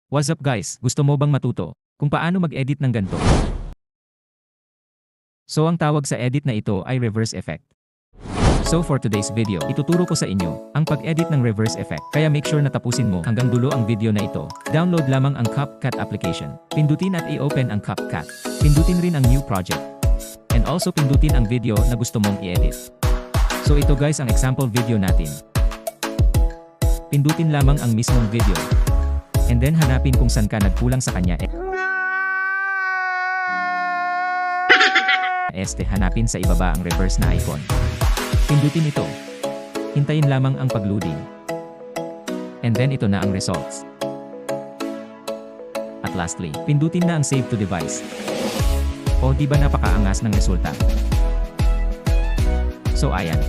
What's up guys, gusto mo bang matuto kung paano mag-edit ng ganito? So ang tawag sa edit na ito ay reverse effect. So for today's video, ituturo ko sa inyo ang pag-edit ng reverse effect. Kaya make sure na tapusin mo hanggang dulo ang video na ito. Download lamang ang CapCut application. Pindutin at i-open ang CapCut. Pindutin rin ang new project. And also pindutin ang video na gusto mong i-edit. So ito guys ang example video natin. Pindutin lamang ang mismong video. And then hanapin kung saan ka nagkulang sa kanya. Hanapin sa ibaba ang reverse na icon. Pindutin ito. Hintayin lamang ang pag-loading. And then ito na ang results. At lastly, pindutin na ang save to device. O di ba napakaangas ng resulta? So ayan,